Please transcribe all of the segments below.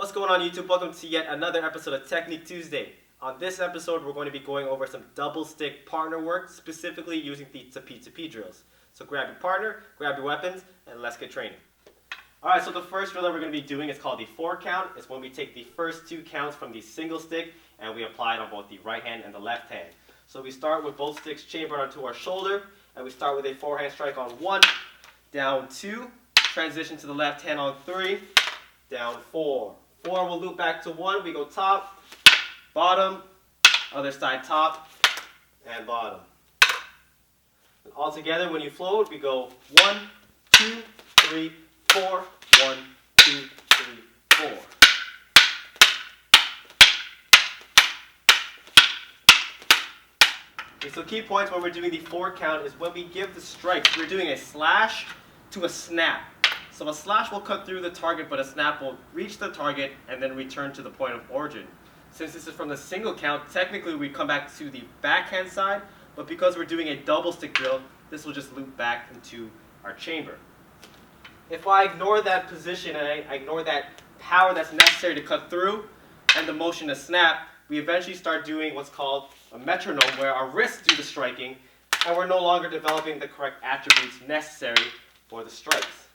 What's going on YouTube? Welcome to yet another episode of Technique Tuesday. On this episode, we're going to be going over some double stick partner work, specifically using the to drills. So grab your partner, grab your weapons, and let's get training. Alright, so the first drill that we're going to be doing is called the 4 count. It's when we take the first 2 counts from the single stick and we apply it on both the right hand and the left hand. So we start with both sticks chambered onto our shoulder, and we start with a forehand strike on 1, down 2, transition to the left hand on 3, down 4. 4 will loop back to 1, we go top, bottom, other side top, and bottom. And all together, when you float, we go 1, 2, 3, 4, 1, 2, 3, 4. Okay, so key points when we're doing the 4 count is when we give the strike, we're doing a slash to a snap. So a slash will cut through the target, but a snap will reach the target and then return to the point of origin. Since this is from the single count, technically we come back to the backhand side, but because we're doing a double stick drill, this will just loop back into our chamber. If I ignore that position and I ignore that power that's necessary to cut through and the motion to snap, we eventually start doing what's called a metronome, where our wrists do the striking and we're no longer developing the correct attributes necessary for the strikes.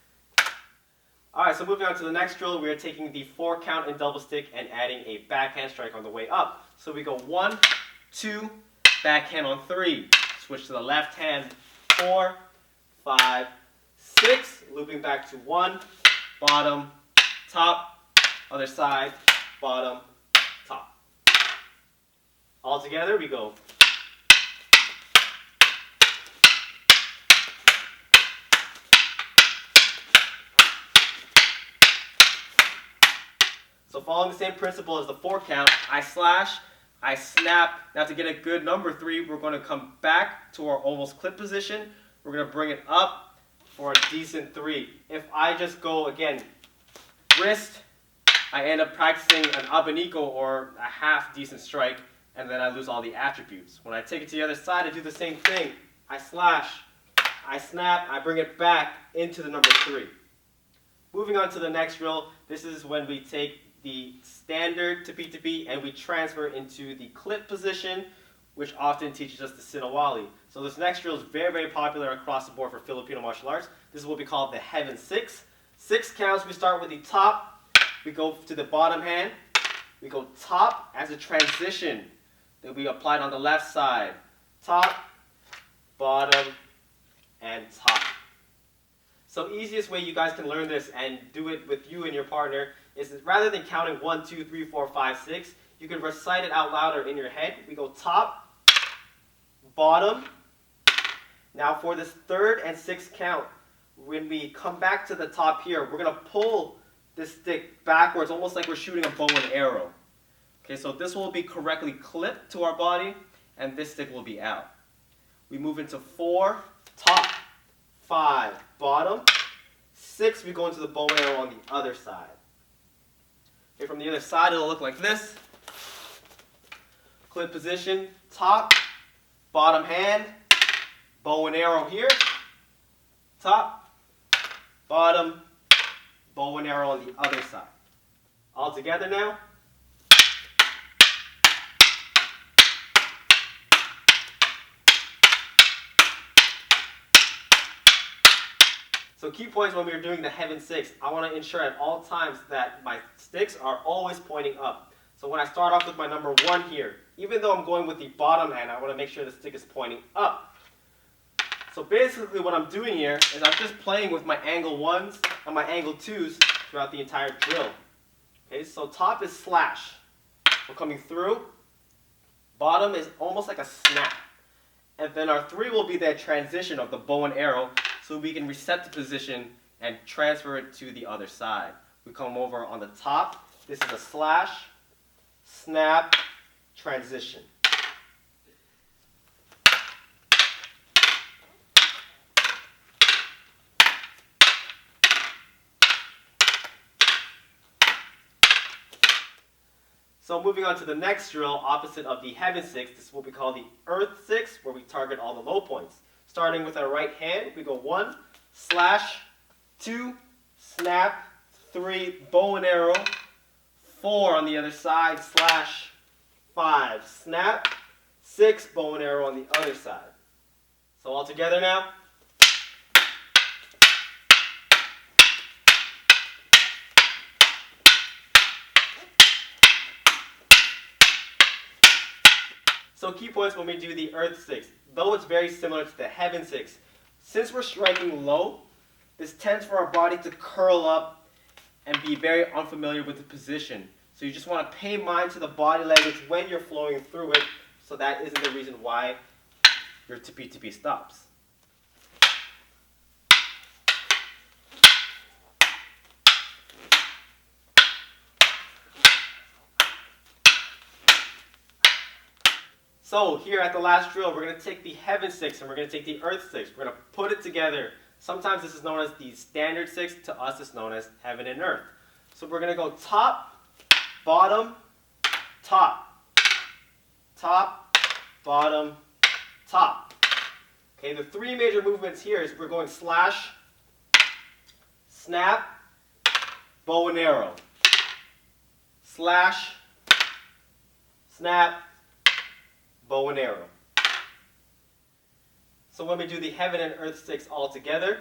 Alright, so moving on to the next drill, we are taking the 4 count in double stick and adding a backhand strike on the way up. So we go 1, 2, backhand on 3, switch to the left hand, 4, 5, 6, looping back to 1, bottom, top, other side, bottom, top. All together we go. So following the same principle as the 4 count, I slash, I snap. Now to get a good number 3, we're going to come back to our almost clip position. We're going to bring it up for a decent 3. If I just go, again, wrist, I end up practicing an abanico or a half decent strike, and then I lose all the attributes. When I take it to the other side, I do the same thing. I slash, I snap, I bring it back into the number 3. Moving on to the next drill, this is when we take the standard to and we transfer into the clip position, which often teaches us the sinawali. So this next drill is very, very popular across the board for Filipino martial arts. This is what we call the heaven 6. 6 counts, we start with the top, we go to the bottom hand, we go top as a transition that we applied on the left side. Top, bottom, and top. So easiest way you guys can learn this and do it with you and your partner is that rather than counting 1, 2, 3, 4, 5, 6, you can recite it out loud or in your head. We go top, bottom. Now for this 3rd and 6th count, when we come back to the top here, we're going to pull this stick backwards, almost like we're shooting a bow and arrow. Okay, so this will be correctly clipped to our body, and this stick will be out. We move into 4, top, 5, bottom. 6, we go into the bow and arrow on the other side. Okay, from the other side, it'll look like this. Clip position, top, bottom hand, bow and arrow here, top, bottom, bow and arrow on the other side. All together now. So key points when we are doing the heaven 6, I want to ensure at all times that my sticks are always pointing up. So when I start off with my number 1 here, even though I'm going with the bottom hand, I want to make sure the stick is pointing up. So basically what I'm doing here is I'm just playing with my angle 1s and my angle 2s throughout the entire drill. Okay, so top is slash. We're coming through. Bottom is almost like a snap. And then our 3 will be that transition of the bow and arrow, so we can reset the position and transfer it to the other side. We come over on the top. This is a slash, snap, transition. So moving on to the next drill, opposite of the heaven 6, this is what we call the earth 6, where we target all the low points. Starting with our right hand, we go 1, slash, 2, snap, 3, bow and arrow, 4 on the other side, slash, 5, snap, 6, bow and arrow on the other side. So all together now. So key points when we do the Earth 6. Though it's very similar to the Heaven 6, since we're striking low, this tends for our body to curl up and be very unfamiliar with the position. So you just want to pay mind to the body language when you're flowing through it, so that isn't the reason why your tipi-tipi stops. So here at the last drill, we're going to take the Heaven 6 and we're going to take the Earth 6. We're going to put it together. Sometimes this is known as the Standard 6. To us, it's known as Heaven and Earth. So we're going to go top, bottom, top, top, bottom, top. Okay, the 3 major movements here is we're going slash, snap, bow and arrow. Slash, snap, bow and arrow. So when we do the Heaven and Earth 6 all together,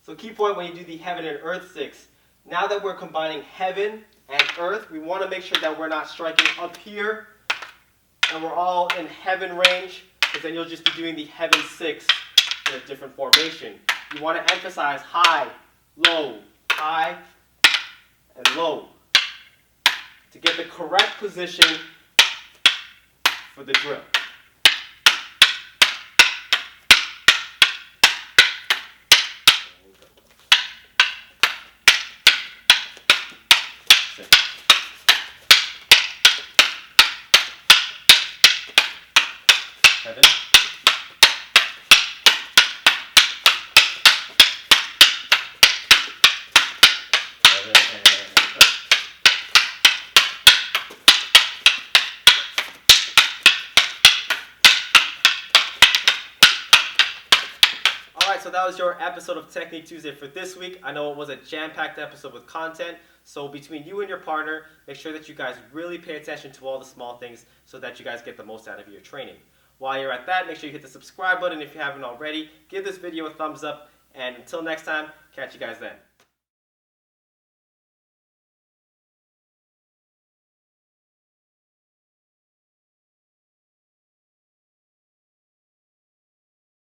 so key point when you do the Heaven and Earth 6, now that we're combining Heaven and Earth, we want to make sure that we're not striking up here and we're all in Heaven range, because then you'll just be doing the Heaven 6 in a different formation. You want to emphasize high, high, and low to get the correct position for the drill. Heaven. Alright, so that was your episode of Technique Tuesday for this week. I know it was a jam-packed episode with content, so between you and your partner, make sure that you guys really pay attention to all the small things so that you guys get the most out of your training. While you're at that, make sure you hit the subscribe button if you haven't already. Give this video a thumbs up, and until next time, catch you guys then.